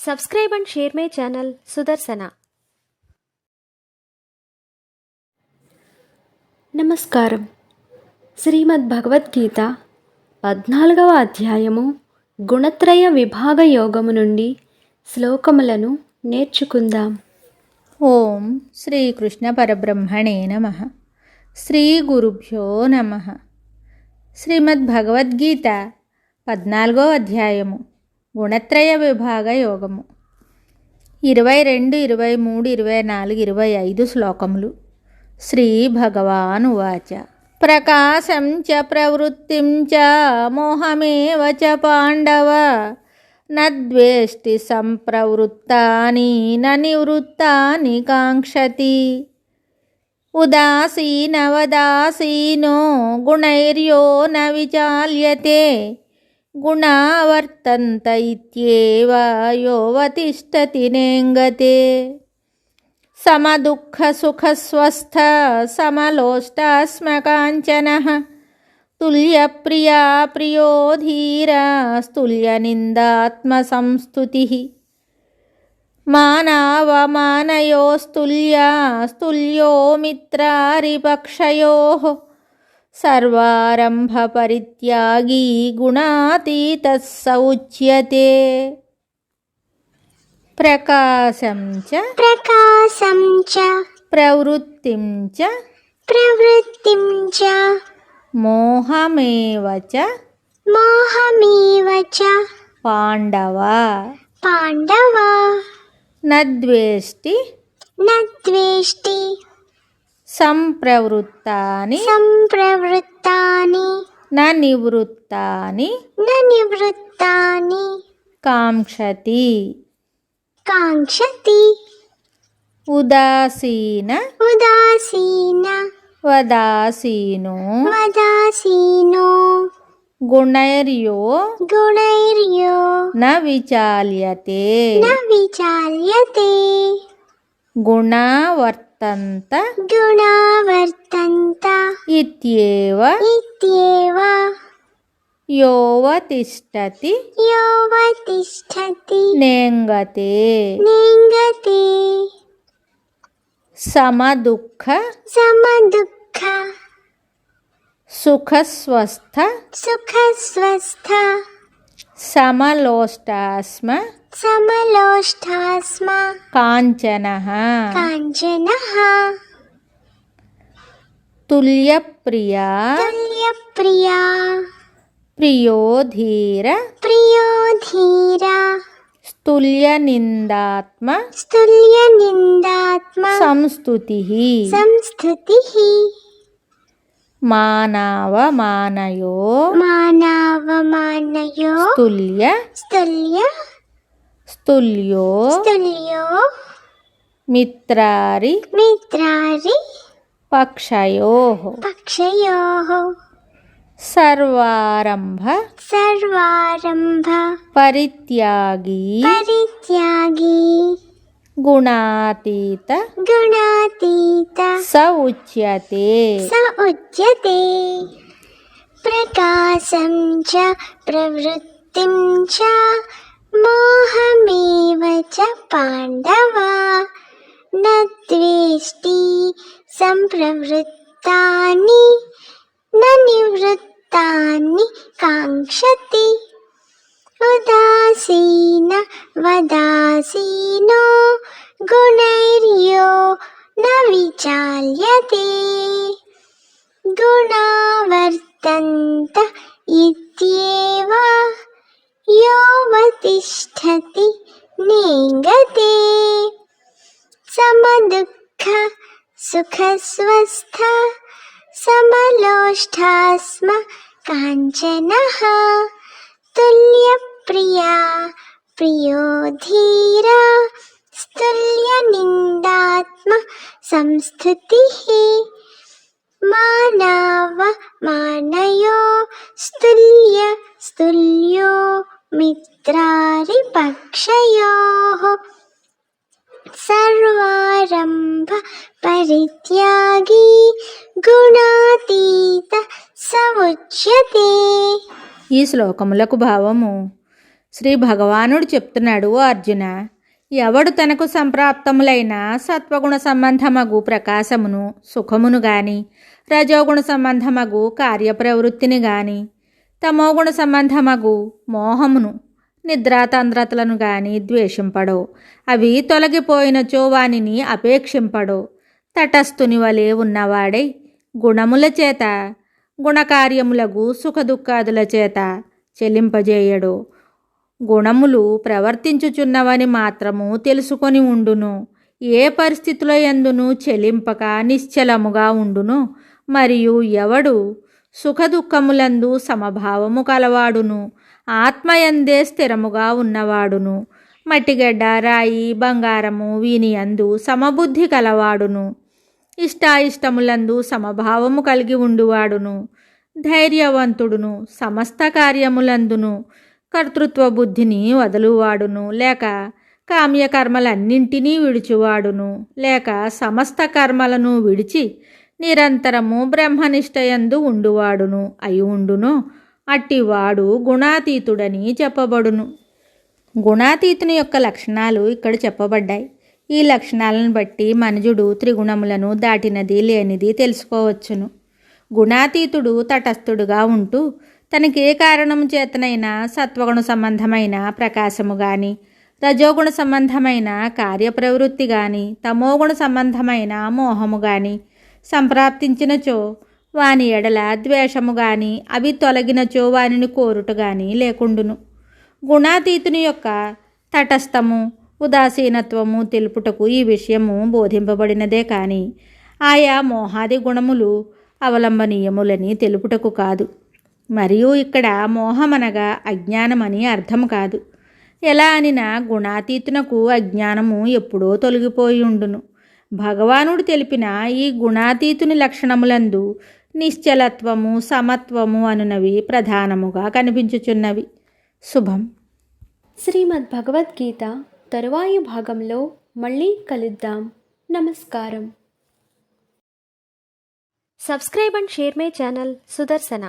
Subscribe and share my channel Sudarsana. నమస్కారం. శ్రీమద్ భగవద్గీత 14వ అధ్యాయము గుణత్రయ విభాగ యోగము నుండి శ్లోకములను నేర్చుకుందాం. ఓం శ్రీకృష్ణ పరబ్రహ్మణే నమః. శ్రీ గురుభ్యో నమః. శ్రీమద్ భగవద్గీత 14వ అధ్యాయము గుణత్రయ విభాగ యోగము. 22, 23, 24, 25 శ్లోకములు. శ్రీ భగవానువాచ ప్రకాశం చ ప్రవృత్తిం చ మోహమేవ చ పాండవ నద్వేష్టి సంప్రవృత్తాని న నివృత్తాని కాంక్షతి ఉదాసీనవదాసీనో గుణైర్యో న విచాల్యతే గుణా వర్తంత ఇత్యేవ యోవతిష్టతి నేంగతే సమదుఃఖసుఖస్वस्थ సమలోష్టాస్మకాంచనః తుల్యప్రియా ప్రియో ధీరా స్తుల్యనిందాత్మసంస్తుతిః మానావమానయోస్తుల్యా స్తుల్యో మిత్రారిపక్షయోః సర్వారంభ పరిత్యాగీ గుణాతీతః స ఉచ్యతే. ప్రకాశం చ ప్రవృత్తిం చ మోహమేవ చ పాండవ నద్వేష్టి సంప్రవృత్తాని న నివృత్తాని కాంక్షతి ఉదాసీన వదాసీనో గుణైర్యో న విచాల్యతే గుణావర్తంత ఇత్యేవ యోవతిష్టతి నేంగతే సమదుఃఖ సుఖస్वस्थ సమలోష్టాస్మ కాంచనః తుల్యప్రియా ప్రియో ధీర స్తుల్యనిందాత్మ సంస్తుతిః మానవమానయో స్తుల్యో మిత్రారి పక్షయోః సర్వారంభ పరిత్యాగీ గుణాతీత స ఉచ్యతే. ప్రకాశం చ ప్రవృత్తిం చ మోహమేవ చ పాండవ నద్వేష్టి సంప్రవృత్తాని న నివృత్తాని కాంక్షతి ఉదాసీన వదాసీనో గుణైర్యో న విచాల్యతే గుణావర్తంత ఇత్యేవ యోవతిష్ఠతి నేంగతే సమదుఃఖ సుఖస్वस्थ సమలోష్టాస్మ కాంచనః తుల్యప్రియా ప్రియో ధీరా స్తుల్యనిందాత్మ సంస్తుతిః మానవమానయో స్తుల్యో మిత్రారిపక్షయోః సర్వారంభ పరిత్యాగీ గుణాతీత స ఉచ్యతే. ఈ శ్లోకములకు భావము: శ్రీ భగవానుడు చెప్తున్నాడు, ఓ అర్జున, ఎవడు తనకు సంప్రాప్తములైన సత్వగుణ సంబంధమగు ప్రకాశమును సుఖమును గాని, రజోగుణ సంబంధమగు కార్యప్రవృత్తిని గాని, తమోగుణ సంబంధమగు మోహమును నిద్రాతంద్రతలను గాని ద్వేషింపడో, అవి తొలగిపోయినచో వానిని అపేక్షింపడో, తటస్థుని వలె ఉన్నవాడై గుణముల చేత గుణకార్యములగు సుఖదుఖాదుల చేత చెలింపజేయడు, గుణములు ప్రవర్తించుచున్నవని మాత్రము తెలుసుకొని ఉండును, ఏ పరిస్థితుల యందును చెలింపక నిశ్చలముగా ఉండును, మరియు ఎవడు సుఖదుఖములందు సమభావము కలవాడును, ఆత్మయందే స్థిరముగా ఉన్నవాడును, మట్టిగడ్డ రాయి బంగారము వీని యందు సమబుద్ధి కలవాడును, ఇష్టాయిష్టములందు సమభావము కలిగి ఉండువాడును, ధైర్యవంతుడును, సమస్త కార్యములందును కర్తృత్వ బుద్ధిని వదులువాడును, లేక కామ్యకర్మలన్నింటినీ విడిచువాడును, లేక సమస్త కర్మలను విడిచి నిరంతరము బ్రహ్మనిష్టయందు ఉండువాడును అయి ఉండును, అట్టివాడు గుణాతీతుడని చెప్పబడును. గుణాతీతుని యొక్క లక్షణాలు ఇక్కడ చెప్పబడ్డాయి. ఈ లక్షణాలను బట్టి మనుజుడు త్రిగుణములను దాటినది లేనిది తెలుసుకోవచ్చును. గుణాతీతుడు తటస్థుడుగా ఉంటూ తనకే కారణం చేతనైనా సత్వగుణ సంబంధమైన ప్రకాశము గాని, రజోగుణ సంబంధమైన కార్యప్రవృత్తి గాని, తమోగుణ సంబంధమైన మోహము గాని సంప్రాప్తించినచో వాని ఎడల ద్వేషము గాని, అవి తొలగినచో వానిని కోరుట గాని లేకుండును. గుణాతీతుని యొక్క తటస్థము ఉదాసీనత్వము తెలుపుటకు ఈ విషయము బోధింపబడినదే కానీ ఆయా మోహాది గుణములు అవలంబనీయములని తెలుపుటకు కాదు. మరియు ఇక్కడ మోహమనగా అజ్ఞానమని అర్థం కాదు. ఎలా అనినా గుణాతీతునకు అజ్ఞానము ఎప్పుడో తొలగిపోయి ఉండును. భగవానుడు తెలిపిన ఈ గుణాతీతుని లక్షణములందు నిశ్చలత్వము సమత్వము అనునవి ప్రధానముగా కనిపించుచున్నవి. శుభం. శ్రీమద్ భగవద్గీత తరువాయి భాగంలో మళ్ళీ కలుద్దాం. నమస్కారం. Subscribe and share my channel Sudarshana.